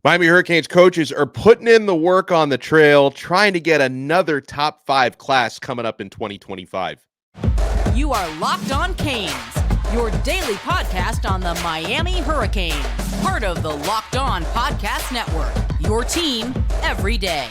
Miami Hurricanes coaches are putting in the work on the trail, trying to get another top 5 class coming up in 2025. You are Locked On Canes, your daily podcast on the Miami Hurricanes, part of the Locked On Podcast Network, your team every day.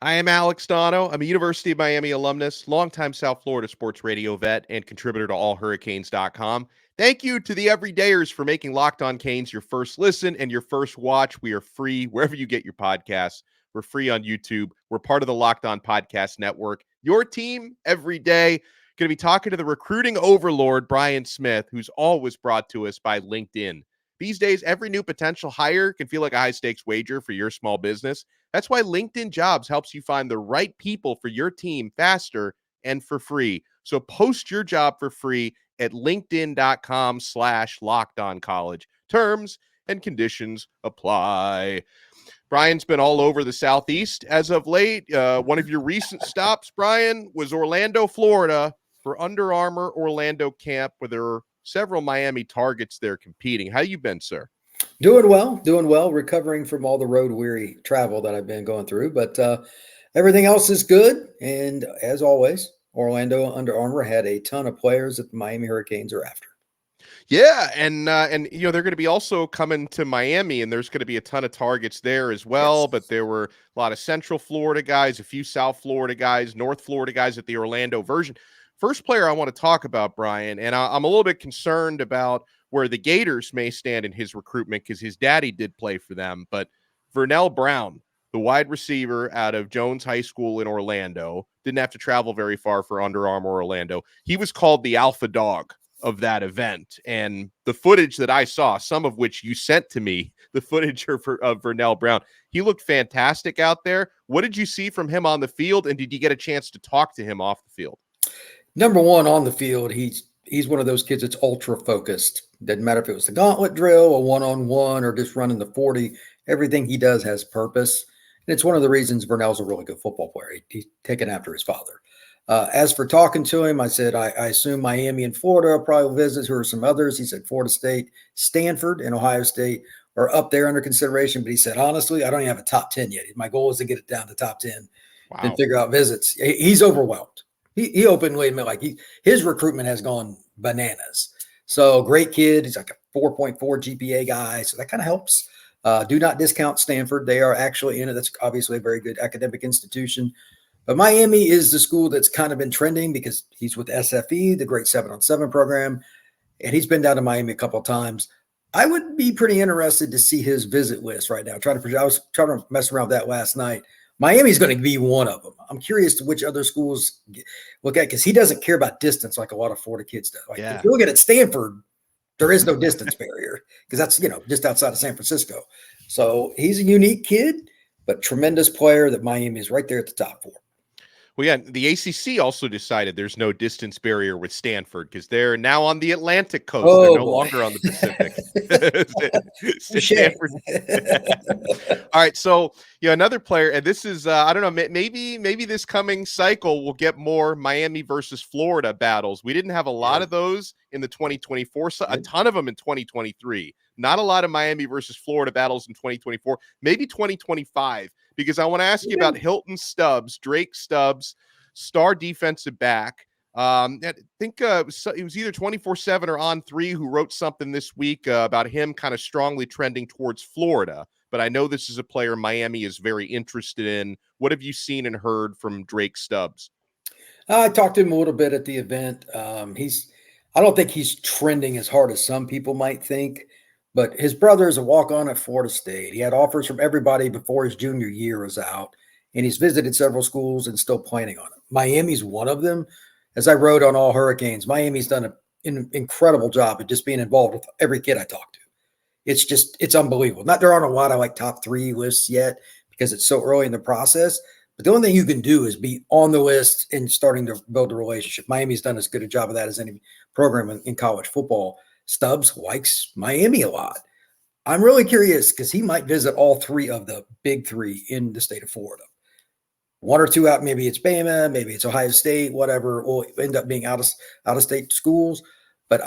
I am Alex Donno. I'm a University of Miami alumnus, longtime South Florida sports radio vet, and contributor to allhurricanes.com. Thank you to the everydayers for making Locked On Canes your first listen and your first watch. We are free wherever you get your podcasts. We're free on YouTube. We're part of the Locked On Podcast Network. Your team every day. Going to be talking to the recruiting overlord, Brian Smith, who's always brought to us by LinkedIn. These days, every new potential hire can feel like a high-stakes wager for your small business. That's why LinkedIn Jobs helps you find the right people for your team faster and for free. So post your job for free at linkedin.com/lockedoncollege. Terms and conditions apply. Brian's been all over the Southeast as of late. One of your recent stops, Brian, was Orlando, Florida for Under Armour Orlando camp, where there are several Miami targets there competing. How you been, sir? Doing well, recovering from all the road weary travel that I've been going through, but everything else is good. And as always, Orlando Under Armour had a ton of players that the Miami Hurricanes are after. Yeah, and you know, they're going to be also coming to Miami, and there's going to be a ton of targets there as well. Yes. But there were a lot of Central Florida guys, a few South Florida guys, North Florida guys at the Orlando version. First player I want to talk about, Brian, and I'm a little bit concerned about where the Gators may stand in his recruitment because his daddy did play for them. But Vernell Brown, the wide receiver out of Jones High School in Orlando, didn't have to travel very far for Under Armour Orlando. He was called the alpha dog of that event. And the footage that I saw, some of which you sent to me, the footage of Vernell Brown, he looked fantastic out there. What did you see from him on the field? And did you get a chance to talk to him off the field? Number one, on the field, he's one of those kids that's ultra focused. Doesn't matter if it was the gauntlet drill, a one-on-one, or just running the 40. Everything he does has purpose. And it's one of the reasons Vernell's a really good football player. He's taken after his father. As for talking to him, I said, I assume Miami and Florida will probably visit. Who are some others? He said Florida State, Stanford, and Ohio State are up there under consideration. But he said, honestly, I don't even have a top 10 yet. My goal is to get it down to top 10 and figure out visits. He's overwhelmed. He openly admitted, like, his recruitment has gone bananas. So great kid. He's like a 4.4 GPA guy. So that kind of helps. Do not discount Stanford. They are actually in it. That's obviously a very good academic institution. But Miami is the school that's kind of been trending because he's with SFE, the great 7-on-7 program. And he's been down to Miami a couple of times. I would be pretty interested to see his visit list right now. I was trying to mess around with that last night. Miami's going to be one of them. I'm curious to which other schools look at, because he doesn't care about distance like a lot of Florida kids do. Like, if you look at Stanford, there is no distance barrier because that's, just outside of San Francisco. So he's a unique kid, but tremendous player that Miami is right there at the top for. Well, yeah, the ACC also decided there's no distance barrier with Stanford because they're now on the Atlantic coast. They're no longer on the Pacific. Stanford. All right, so another player, and this is I don't know, maybe this coming cycle will get more Miami versus Florida battles. We didn't have a lot of those in the 2024, a ton of them in 2023. Not a lot of Miami versus Florida battles in 2024. Maybe 2025. Because I want to ask you about Hylton Stubbs, Drake Stubbs, star defensive back. I think it was either 24/7 or On3 who wrote something this week about him kind of strongly trending towards Florida. But I know this is a player Miami is very interested in. What have you seen and heard from Drake Stubbs? I talked to him a little bit at the event. I don't think he's trending as hard as some people might think. But his brother is a walk-on at Florida State. He had offers from everybody before his junior year was out, and he's visited several schools and still planning on it. Miami's one of them. As I wrote on All Hurricanes, Miami's done an incredible job of just being involved with every kid I talk to. It's unbelievable. There aren't a lot of top 3 lists yet because it's so early in the process. But the only thing you can do is be on the list and starting to build a relationship. Miami's done as good a job of that as any program in college football. Stubbs likes Miami a lot. I'm really curious because he might visit all 3 of the big 3 in the state of Florida. one or two out. Maybe it's Bama, maybe it's Ohio State, whatever. Will end up being out of state schools. But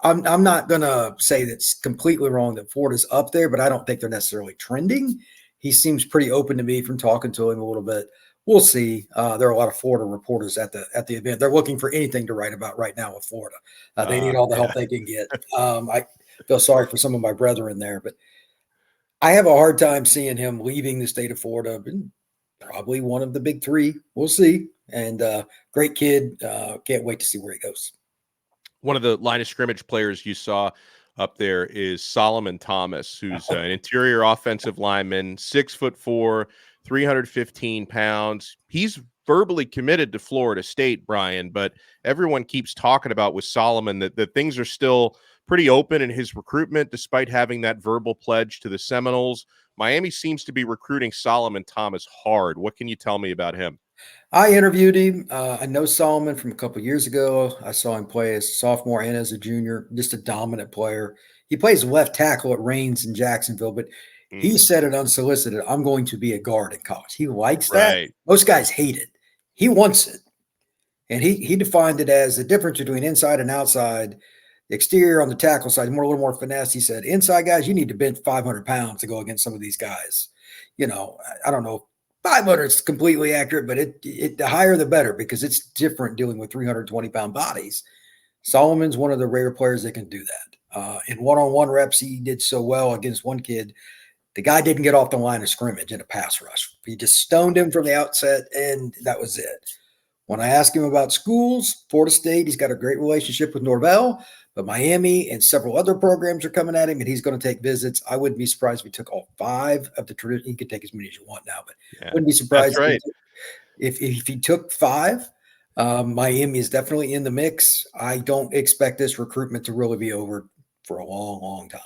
I'm not gonna say that's completely wrong that Florida's up there, but I don't think they're necessarily trending. He seems pretty open to me from talking to him a little bit. We'll see. There are a lot of Florida reporters at the event. They're looking for anything to write about right now with Florida. They need all the help they can get. I feel sorry for some of my brethren there, but I have a hard time seeing him leaving the state of Florida. Probably one of the big three. We'll see. And great kid. Can't wait to see where he goes. One of the line of scrimmage players you saw up there is Solomon Thomas, who's an interior offensive lineman, 6'4", 315 pounds. He's verbally committed to Florida State, Brian, but everyone keeps talking about with Solomon that things are still pretty open in his recruitment, despite having that verbal pledge to the Seminoles. Miami seems to be recruiting Solomon Thomas hard. What can you tell me about him? I interviewed him. I know Solomon from a couple of years ago. I saw him play as a sophomore and as a junior, just a dominant player. He plays left tackle at Reigns in Jacksonville, but he said it unsolicited, I'm going to be a guard in college. He likes that. Right. Most guys hate it. He wants it. And he defined it as the difference between inside and outside. The exterior on the tackle side, a little more finesse. He said, inside guys, you need to bench 500 pounds to go against some of these guys. You know, I don't know. 500 is completely accurate, but the higher the better because it's different dealing with 320-pound bodies. Solomon's one of the rare players that can do that. In one-on-one reps, he did so well against one kid. The guy didn't get off the line of scrimmage in a pass rush. He just stoned him from the outset, and that was it. When I asked him about schools, Florida State, he's got a great relationship with Norvell, but Miami and several other programs are coming at him, and he's going to take visits. I wouldn't be surprised if he took all 5 of the traditional. He could take as many as you want now, but wouldn't be surprised if he took 5. Miami is definitely in the mix. I don't expect this recruitment to really be over for a long, long time.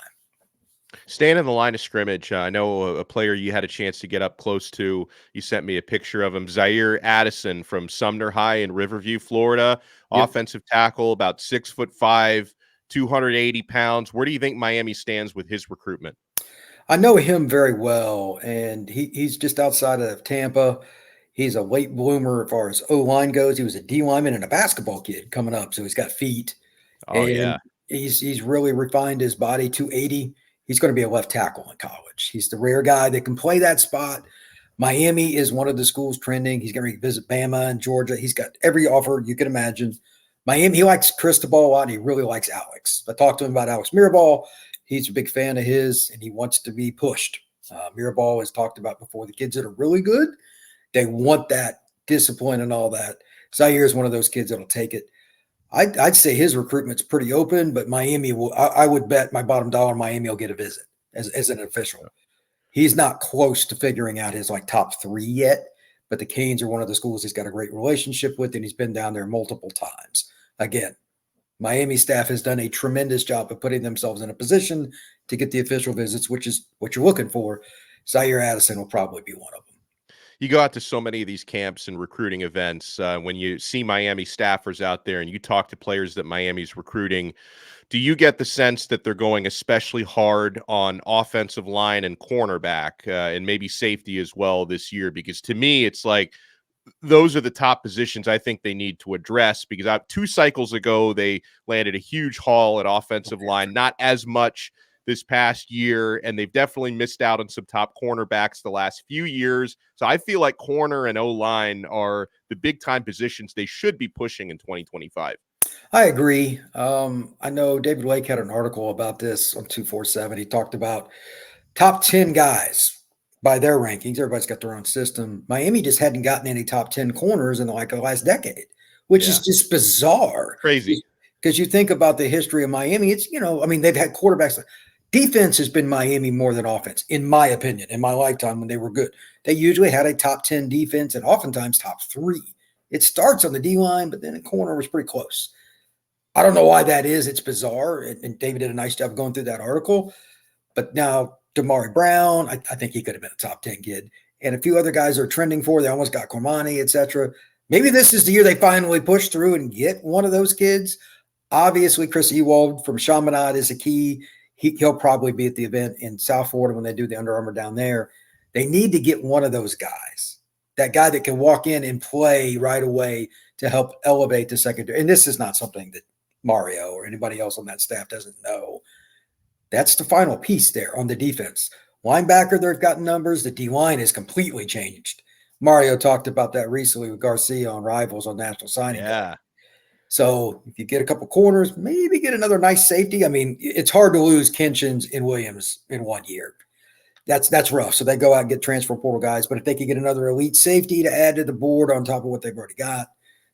Staying in the line of scrimmage, I know a player you had a chance to get up close to. You sent me a picture of him, Ziyare Addison from Sumner High in Riverview, Florida. Yep. Offensive tackle, about 6'5", 280 pounds. Where do you think Miami stands with his recruitment? I know him very well, and he's just outside of Tampa. He's a late bloomer as far as O-line goes. He was a D lineman and a basketball kid coming up, so he's got feet. Oh, yeah. He's really refined his body, 280. He's going to be a left tackle in college. He's the rare guy that can play that spot. Miami is one of the schools trending. He's going to visit Bama and Georgia. He's got every offer you can imagine. Miami, he likes Cristobal a lot, and he really likes Alex. I talked to him about Alex Mirabal. He's a big fan of his, and he wants to be pushed. Mirabal has talked about before the kids that are really good. They want that discipline and all that. Ziyare is one of those kids that'll take it. I'd say his recruitment's pretty open, but Miami will. I would bet my bottom dollar Miami will get a visit as an official. He's not close to figuring out his top 3 yet, but the Canes are one of the schools he's got a great relationship with, and he's been down there multiple times. Again, Miami staff has done a tremendous job of putting themselves in a position to get the official visits, which is what you're looking for. Ziyare Addison will probably be one of them. You go out to so many of these camps and recruiting events. When you see Miami staffers out there and you talk to players that Miami's recruiting, do you get the sense that they're going especially hard on offensive line and cornerback and maybe safety as well this year? Because to me, it's like those are the top positions I think they need to address, because 2 cycles ago, they landed a huge haul at offensive line, not as much this past year, and they've definitely missed out on some top cornerbacks the last few years. So I feel like corner and O-line are the big-time positions they should be pushing in 2025. I agree. I know David Lake had an article about this on 247. He talked about top 10 guys by their rankings. Everybody's got their own system. Miami just hadn't gotten any top 10 corners in the last decade, which is just bizarre. Crazy. Because you think about the history of Miami, it's, they've had quarterbacks. Defense has been Miami more than offense, in my opinion, in my lifetime when they were good. They usually had a top 10 defense and oftentimes top 3. It starts on the D-line, but then the corner was pretty close. I don't know why that is. It's bizarre, and David did a nice job going through that article. But now Lamar Brown, I think he could have been a top 10 kid. And a few other guys are trending for. They almost got Cormani, et cetera. Maybe this is the year they finally push through and get one of those kids. Obviously, Chris Ewald from Chaminade is a key. He'll probably be at the event in South Florida when they do the Under Armour down there. They need to get one of those guys. that guy that can walk in and play right away to help elevate the secondary. And this is not something that Mario or anybody else on that staff doesn't know. That's the final piece there on the defense. Linebacker, they've gotten numbers. The D-line has completely changed. Mario talked about that recently with Garcia on Rivals on National Signing Day. So if you get a couple corners, maybe get another nice safety. I mean, it's hard to lose Kinchins and Williams in 1 year. That's rough. So they go out and get transfer portal guys. But if they could get another elite safety to add to the board on top of what they've already got,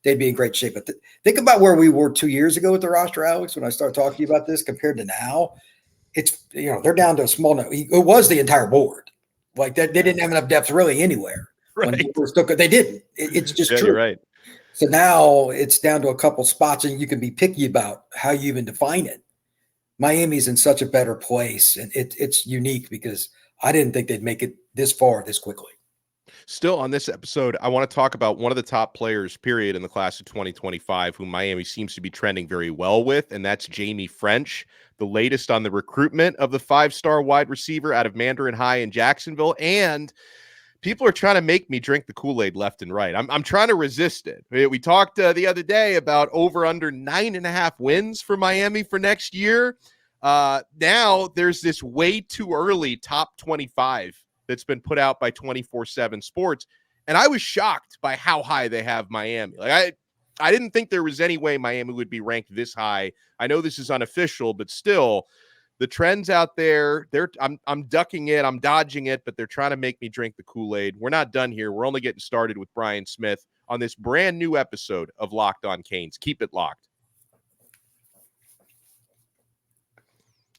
they'd be in great shape. But think about where we were 2 years ago with the roster, Alex, when I started talking to you about this compared to now. It's, they're down to a small number. It was the entire board. Like that, they didn't have enough depth really anywhere. Right. When they first took it, they didn't. It's just true. You're right. So now it's down to a couple spots, and you can be picky about how you even define it. Miami's in such a better place, and it's unique because I didn't think they'd make it this far this quickly. Still on this episode, I want to talk about one of the top players, period, in the class of 2025, who Miami seems to be trending very well with, and that's Jaime Ffrench, the latest on the recruitment of the 5-star wide receiver out of Mandarin High in Jacksonville. And people are trying to make me drink the Kool-Aid left and right. I'm trying to resist it. We talked the other day about over under 9.5 wins for Miami for next year. Now there's this way too early top 25 that's been put out by 24/7 Sports. And I was shocked by how high they have Miami. Like I didn't think there was any way Miami would be ranked this high. I know this is unofficial, but still the trends out there, I'm ducking it, I'm dodging it, but they're trying to make me drink the Kool-Aid. We're not done here. We're only getting started with Brian Smith on this brand new episode of Locked On Canes. Keep it locked.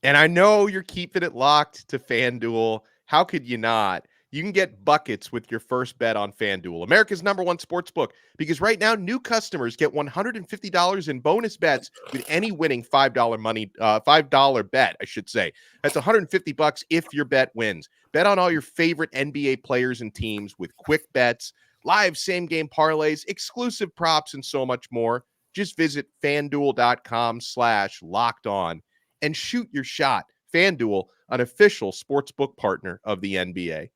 And I know you're keeping it locked to FanDuel. How could you not? You can get buckets with your first bet on FanDuel, America's #1 sports book, because right now new customers get $150 in bonus bets with any winning $5 bet, I should say. That's $150 if your bet wins. Bet on all your favorite NBA players and teams with quick bets, live same-game parlays, exclusive props, and so much more. Just visit FanDuel.com/lockedon and shoot your shot. FanDuel, an official sportsbook partner of the NBA.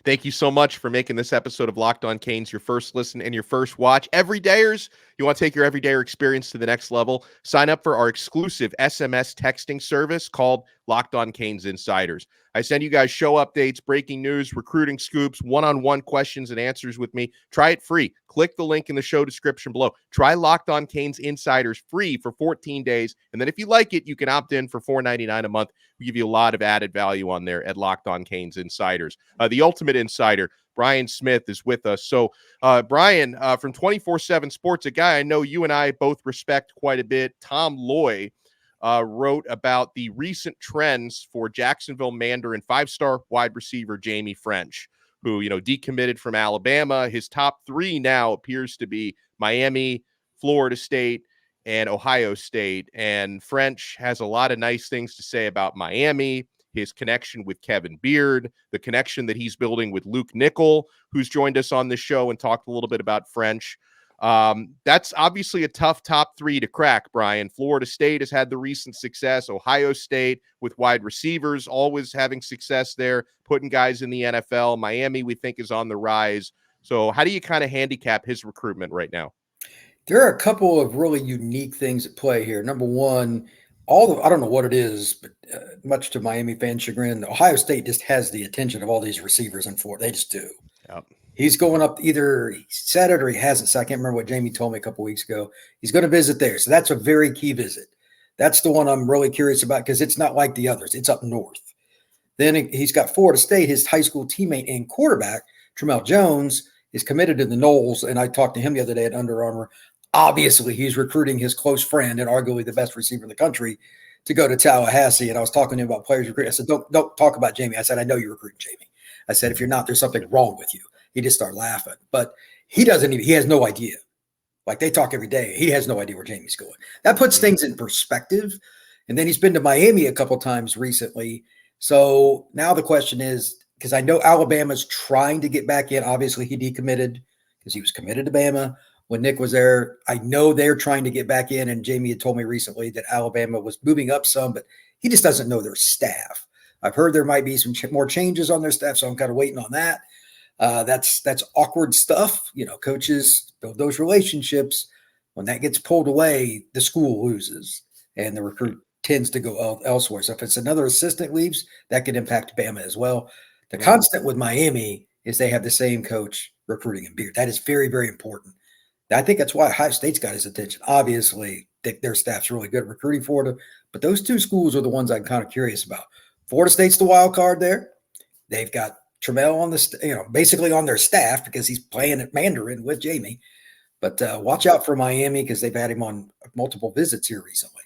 Thank you so much for making this episode of Locked On Canes your first listen and your first watch. Everydayers, you want to take your everydayer experience to the next level? Sign up for our exclusive SMS texting service called Locked On Canes Insiders. I send you guys show updates, breaking news, recruiting scoops, one-on-one questions and answers with me. Try it free. Click the link in the show description below. Try Locked On Canes Insiders free for 14 days. And then if you like it, you can opt in for $4.99 a month. We give you a lot of added value on there at Locked On Canes Insiders. The ultimate insider, Brian Smith, is with us. So, Brian, from 24/7 Sports, a guy I know you and I both respect quite a bit, Tom Loy, wrote about the recent trends for Jacksonville Mandarin 5-star wide receiver Jaime Ffrench, who, decommitted from Alabama. His top 3 now appears to be Miami, Florida State, and Ohio State. And Ffrench has a lot of nice things to say about Miami, his connection with Kevin Beard, the connection that he's building with Luke Nickel, who's joined us on this show and talked a little bit about Ffrench. That's obviously a tough top 3 to crack, Brian. Florida State has had the recent success. Ohio State with wide receivers, always having success there, putting guys in the NFL. Miami, we think, is on the rise. So how do you kind of handicap his recruitment right now? There are a couple of really unique things at play here. Number one, I don't know what it is, but much to Miami fan chagrin, Ohio State just has the attention of all these receivers in Florida. They just do. Yep. He's going up, either he said it or he hasn't. So I can't remember what Jamie told me a couple weeks ago. He's going to visit there. So that's a very key visit. That's the one I'm really curious about because it's not like the others. It's up north. Then he's got Florida State. His high school teammate and quarterback, Tramel Jones, is committed to the Knowles. And I talked to him the other day at Under Armour. Obviously, he's recruiting his close friend and arguably the best receiver in the country to go to Tallahassee. And I was talking to him about players recruiting. I said, don't talk about Jamie. I said, I know you're recruiting Jamie. I said, if you're not, there's something wrong with you. He just started laughing. But he has no idea. Like they talk every day. He has no idea where Jamie's going. That puts things in perspective. And then he's been to Miami a couple times recently. So now the question is, because I know Alabama's trying to get back in. Obviously, he decommitted because he was committed to Bama when Nick was there. I know they're trying to get back in, and Jamie had told me recently that Alabama was moving up some, but he just doesn't know their staff. I've heard there might be some more changes on their staff, so I'm kind of waiting on that. That's awkward stuff. Coaches build those relationships. When that gets pulled away, the school loses, and the recruit tends to go elsewhere. So if it's another assistant leaves, that could impact Bama as well. The constant with Miami is they have the same coach recruiting and Beard. That is very, very important. I think that's why Ohio State's got his attention. Obviously, their staff's really good at recruiting Florida, but those two schools are the ones I'm kind of curious about. Florida State's the wild card there. They've got Trammell on basically on their staff because he's playing at Mandarin with Jamie. But watch out for Miami because they've had him on multiple visits here recently.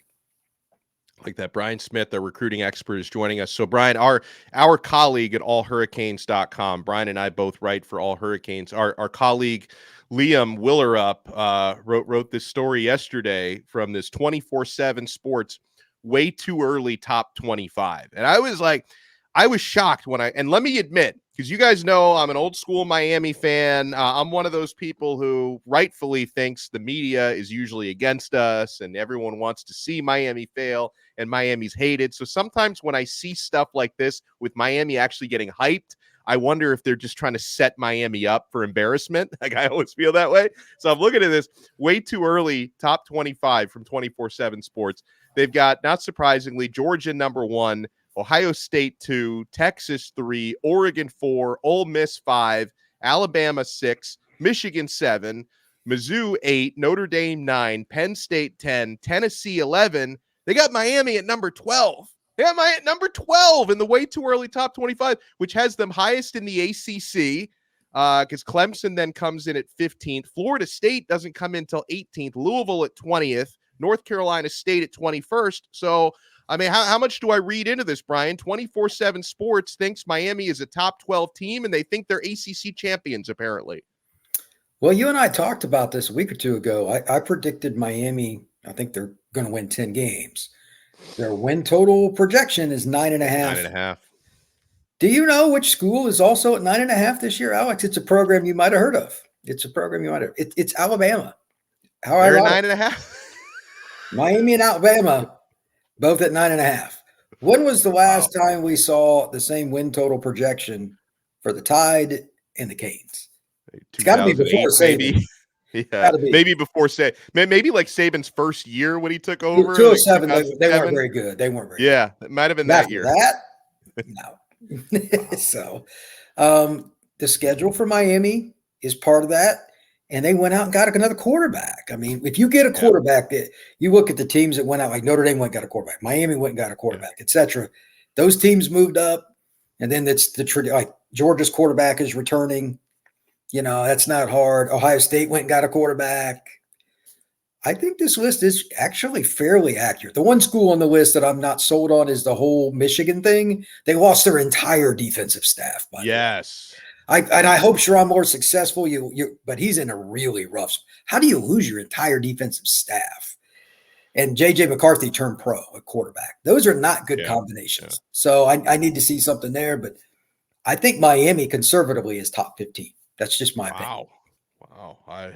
Like that. Brian Smith, our recruiting expert, is joining us. So, Brian, our colleague at allhurricanes.com, Brian and I both write for All Hurricanes. Our colleague Liam Willerup wrote this story yesterday from this 24/7 Sports way too early top 25. And I was shocked and let me admit, because you guys know I'm an old school Miami fan. I'm one of those people who rightfully thinks the media is usually against us and everyone wants to see Miami fail and Miami's hated. So sometimes when I see stuff like this with Miami actually getting hyped, I wonder if they're just trying to set Miami up for embarrassment. Like I always feel that way. So I'm looking at this way too early top 25 from 24/7 Sports. They've got, not surprisingly, Georgia number 1, Ohio State 2, Texas 3, Oregon 4, Ole Miss 5, Alabama 6, Michigan 7, Mizzou 8, Notre Dame 9, Penn State 10, Tennessee 11. They got Miami at number 12. They got Miami at number 12 in the way too early top 25, which has them highest in the ACC because Clemson then comes in at 15th. Florida State doesn't come in until 18th. Louisville at 20th. North Carolina State at 21st. So, I mean, how much do I read into this, Brian? 24/7 Sports thinks Miami is a top 12 team, and they think they're ACC champions, apparently. Well, you and I talked about this a week or two ago. I predicted Miami, I think they're going to win 10 games. Their win total projection is 9.5. 9.5. Do you know which school is also at 9.5 this year, Alex? It's a program you might have heard of. It's Alabama. They're at 9.5. Miami and Alabama, both at 9.5. When was the last time we saw the same win total projection for the Tide and the Canes? It's got to be before Saban. Yeah, maybe before maybe like Saban's first year when he took over. 2007, they weren't very good. They weren't very good. Yeah, it might have been that year. No. So the schedule for Miami is part of that. And they went out and got another quarterback. I mean, if you get a quarterback, you look at the teams that went out, like Notre Dame went and got a quarterback, Miami went and got a quarterback, etc. Those teams moved up, and then it's like Georgia's quarterback is returning. That's not hard. Ohio State went and got a quarterback. I think this list is actually fairly accurate. The one school on the list that I'm not sold on is the whole Michigan thing. They lost their entire defensive staff. Yes. I hope Sherrod Moore's successful. But he's in a really rough. How do you lose your entire defensive staff? And J.J. McCarthy turned pro at quarterback. Those are not good combinations. Yeah. So I need to see something there. But I think Miami conservatively is top 15. That's just my opinion. Wow.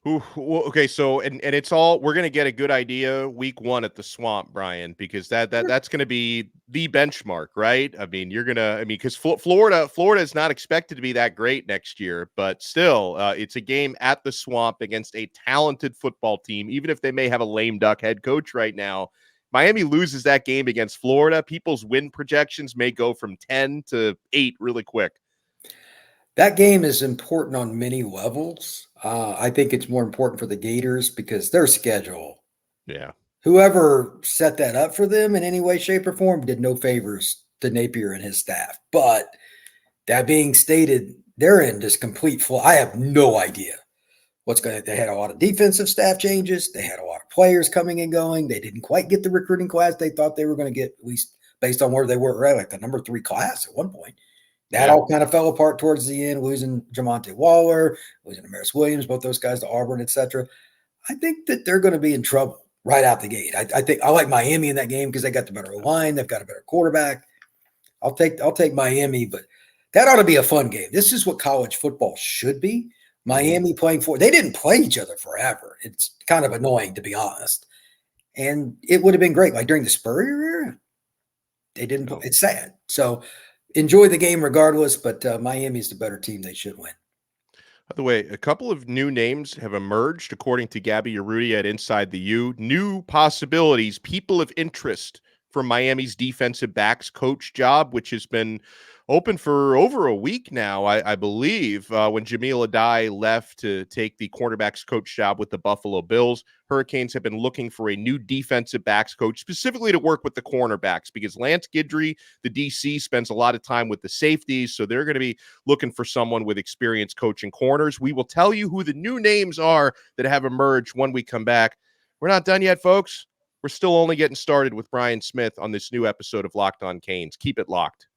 Okay, so and it's all, we're going to get a good idea week 1 at the Swamp, Brian, because that's going to be the benchmark, right? I mean, because Florida is not expected to be that great next year, but still, it's a game at the Swamp against a talented football team, even if they may have a lame duck head coach right now. Miami loses that game against Florida, people's win projections may go from 10 to 8 really quick. That game is important on many levels. I think it's more important for the Gators because their schedule. Yeah. Whoever set that up for them in any way, shape, or form did no favors to Napier and his staff. But that being stated, they're in just complete flow. I have no idea they had a lot of defensive staff changes. They had a lot of players coming and going. They didn't quite get the recruiting class they thought they were going to get, at least based on where they were, right? Like the number 3 class at one point. That all kind of fell apart towards the end, losing Jamonte Waller, losing Lamar Williams, both those guys to Auburn, etc. I think that they're going to be in trouble right out the gate. I think I like Miami in that game because they got the better line. They've got a better quarterback. I'll take Miami, but that ought to be a fun game. This is what college football should be. Miami playing they didn't play each other forever. It's kind of annoying, to be honest. And it would have been great. Like during the Spurrier era, They didn't. No. It's sad. So enjoy the game regardless, but Miami's the better team. They should win. By the way, a couple of new names have emerged, according to Gabby Urrutia at Inside the U. New possibilities, people of interest for Miami's defensive backs coach job, which has been open for over a week now, I believe, when Jamil Adai left to take the cornerbacks coach job with the Buffalo Bills. Hurricanes have been looking for a new defensive backs coach, specifically to work with the cornerbacks, because Lance Guidry, the DC, spends a lot of time with the safeties, so they're going to be looking for someone with experience coaching corners. We will tell you who the new names are that have emerged when we come back. We're not done yet, folks. We're still only getting started with Brian Smith on this new episode of Locked on Canes. Keep it locked.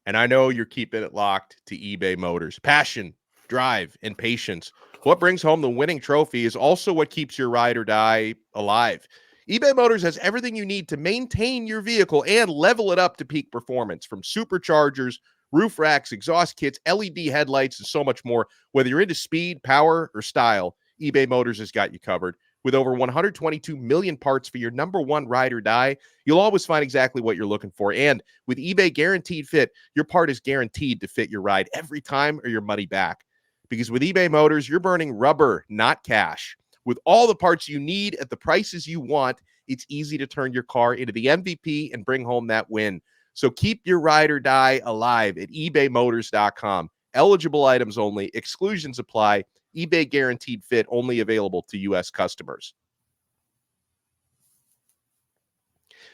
And I know you're keeping it locked to eBay Motors. Passion, drive, and patience. What brings home the winning trophy is also what keeps your ride or die alive. eBay Motors has everything you need to maintain your vehicle and level it up to peak performance, from superchargers, roof racks, exhaust kits, LED headlights, and so much more. Whether you're into speed, power, or style, eBay Motors has got you covered. With over 122 million parts for your number one ride or die, you'll always find exactly what you're looking for. And with eBay Guaranteed Fit, your part is guaranteed to fit your ride every time or your money back. Because with eBay Motors, you're burning rubber, not cash. With all the parts you need at the prices you want, it's easy to turn your car into the MVP and bring home that win. So keep your ride or die alive at ebaymotors.com. Eligible items only. Exclusions apply. eBay Guaranteed Fit only available to U.S. customers.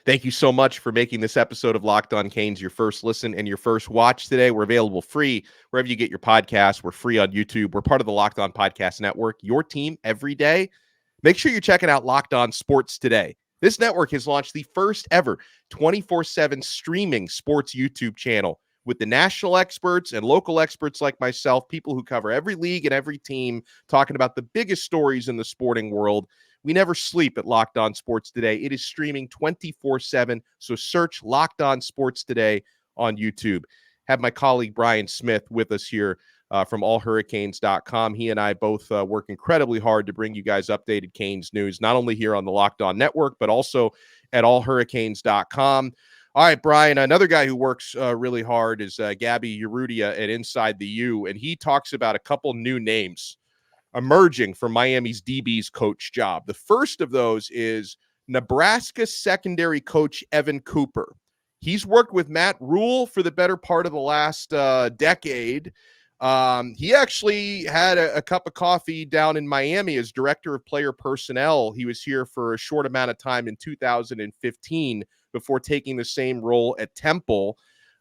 Thank you so much for making this episode of Locked on Canes your first listen and your first watch today. We're available free wherever you get your podcasts. We're free on YouTube. We're part of the Locked on Podcast Network, your team every day. Make sure you're checking out Locked on Sports today. This network has launched the first ever 24/7 streaming sports YouTube channel with the national experts and local experts like myself, people who cover every league and every team, talking about the biggest stories in the sporting world. We never sleep at Locked On Sports Today. It is streaming 24/7, so search Locked On Sports Today on YouTube. Have my colleague Brian Smith with us here from allhurricanes.com. He and I both work incredibly hard to bring you guys updated Canes news, not only here on the Locked On Network, but also at allhurricanes.com. All right, Brian, another guy who works really hard is Gabby Urrutia at Inside the U, and he talks about a couple new names emerging from Miami's DB's coach job. The first of those is Nebraska secondary coach Evan Cooper. He's worked with Matt Rule for the better part of the last decade. He actually had a cup of coffee down in Miami as director of player personnel. He was here for a short amount of time in 2015 before taking the same role at Temple.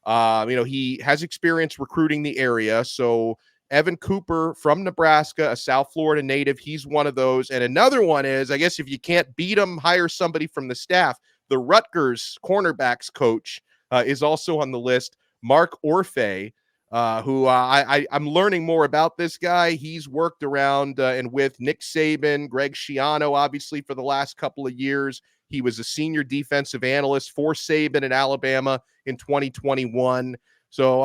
He has experience recruiting the area. So Evan Cooper from Nebraska, a South Florida native, he's one of those. And another one is, I guess if you can't beat him, hire somebody from the staff. The Rutgers cornerbacks coach is also on the list, Mark Orphey, who I'm learning more about this guy. He's worked around and with Nick Saban, Greg Schiano, obviously, for the last couple of years. He was a senior defensive analyst for Saban in Alabama in 2021. So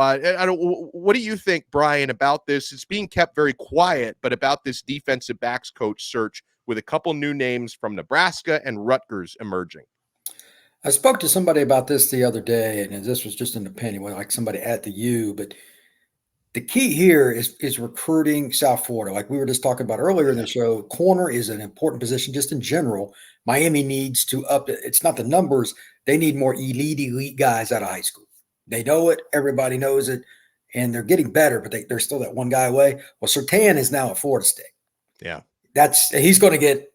what do you think, Brian, about this? It's being kept very quiet, but about this defensive backs coach search with a couple new names from Nebraska and Rutgers emerging. I spoke to somebody about this the other day, and this was just an opinion, like somebody at the U, but the key here is recruiting South Florida. Like we were just talking about earlier in the show, corner is an important position just in general. Miami needs to up it. It's not the numbers. They need more elite guys out of high school. They know it. Everybody knows it. And they're getting better, but they're still that one guy away. Well, Surtain is now at Florida State. Yeah. He's going to get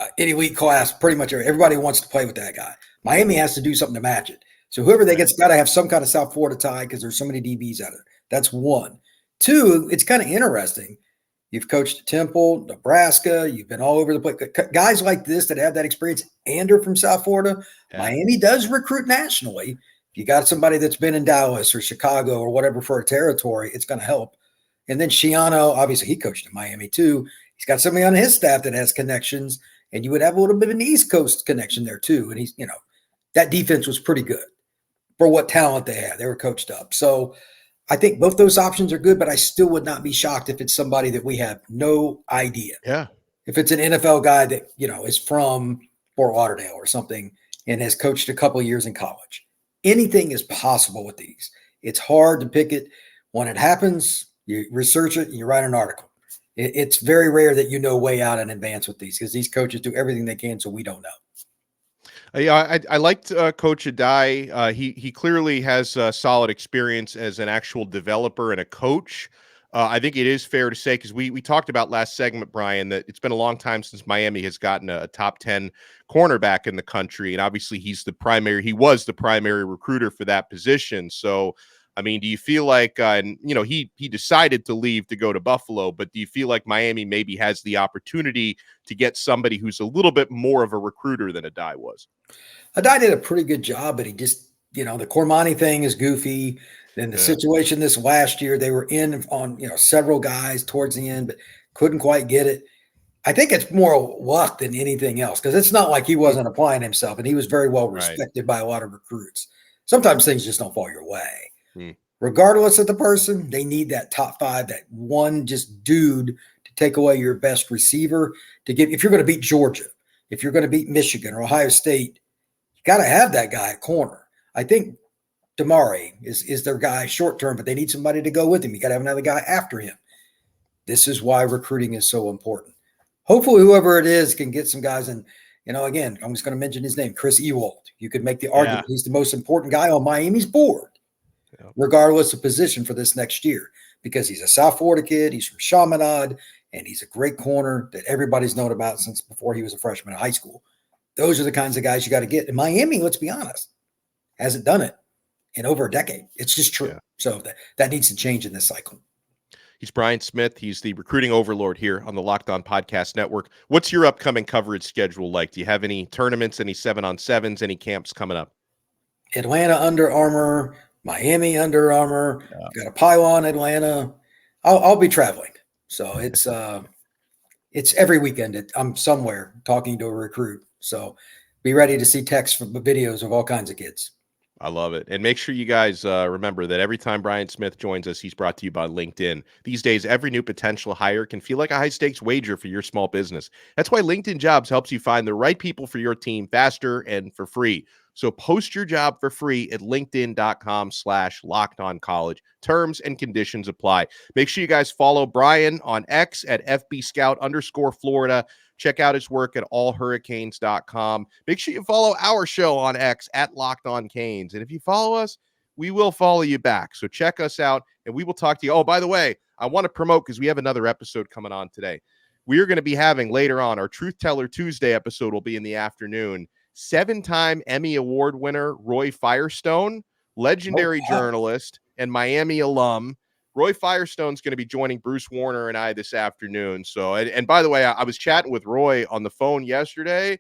an elite class pretty much. Everybody wants to play with that guy. Miami has to do something to match it. So whoever they get's got to have some kind of South Florida tie because there's so many DBs out there. That's one. Two, it's kind of interesting. You've coached at Temple, Nebraska. You've been all over the place. Guys like this that have that experience and are from South Florida. Yeah. Miami does recruit nationally. If you got somebody that's been in Dallas or Chicago or whatever for a territory, it's going to help. And then Schiano, obviously he coached in Miami too. He's got somebody on his staff that has connections, and you would have a little bit of an East Coast connection there too. And he's, that defense was pretty good for what talent they had. They were coached up. So I think both those options are good, but I still would not be shocked if it's somebody that we have no idea. Yeah. If it's an NFL guy that, is from Fort Lauderdale or something and has coached a couple of years in college. Anything is possible with these. It's hard to pick it. When it happens, you research it and you write an article. It's very rare that you know way out in advance with these because these coaches do everything they can so we don't know. Yeah, I liked Coach Adai. He clearly has solid experience as an actual developer and a coach. I think it is fair to say, because we talked about last segment, Brian, that it's been a long time since Miami has gotten a top 10 cornerback in the country. And obviously he was the primary recruiter for that position. So, I mean, do you feel like, and he decided to leave to go to Buffalo, but do you feel like Miami maybe has the opportunity to get somebody who's a little bit more of a recruiter than Adai was? Adai did a pretty good job, but he just, the Cormani thing is goofy. Then the situation this last year, they were in on, several guys towards the end, but couldn't quite get it. I think it's more luck than anything else, because it's not like he wasn't applying himself, and he was very well respected by a lot of recruits. Sometimes things just don't fall your way. Regardless of the person, they need that top 5, that one just dude to take away your best receiver to give. If you're going to beat Georgia, if you're going to beat Michigan or Ohio State, you got to have that guy at corner. I think Damari is their guy short term, but they need somebody to go with him. You got to have another guy after him. This is why recruiting is so important. Hopefully, whoever it is can get some guys. And, again, I'm just going to mention his name, Chris Ewald. You could make the argument he's the most important guy on Miami's board, regardless of position for this next year, because he's a South Florida kid. He's from Chaminade, and he's a great corner that everybody's known about since before he was a freshman in high school. Those are the kinds of guys you got to get. And Miami, let's be honest, hasn't done it in over a decade. It's just true. So that needs to change in this cycle. He's Brian Smith. He's the recruiting overlord here on the Locked On Podcast Network. What's your upcoming coverage schedule like? Do you have any tournaments, any 7-on-7s, any camps coming up? Atlanta Under Armour, Miami Under Armour. Got a pylon Atlanta. I'll be traveling. So it's every weekend. I'm somewhere talking to a recruit. So be ready to see texts from videos of all kinds of kids. I love it. And make sure you guys remember that every time Brian Smith joins us, he's brought to you by LinkedIn. These days, every new potential hire can feel like a high-stakes wager for your small business. That's why LinkedIn Jobs helps you find the right people for your team faster and for free. So post your job for free at linkedin.com/lockedoncollege. Terms and conditions apply. Make sure you guys follow Brian on X at FBScout_Florida. Check out his work at allhurricanes.com. Make sure you follow our show on X at Locked On Canes. And if you follow us, we will follow you back. So check us out, and we will talk to you. Oh, by the way, I want to promote, because we have another episode coming on today. We are going to be having later on, our Truth Teller Tuesday episode will be in the afternoon. 7-time Emmy Award winner Roy Firestone, legendary journalist and Miami alum. Roy Firestone's going to be joining Bruce Warner and I this afternoon. So, and by the way, I was chatting with Roy on the phone yesterday.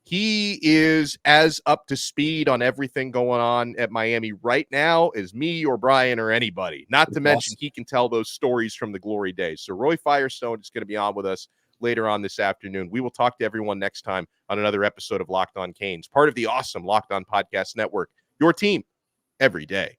He is as up to speed on everything going on at Miami right now as me or Brian or anybody. Not to mention, he can tell those stories from the glory days. So Roy Firestone is going to be on with us later on this afternoon. We will talk to everyone next time on another episode of Locked On Canes, part of the awesome Locked On Podcast Network, your team every day.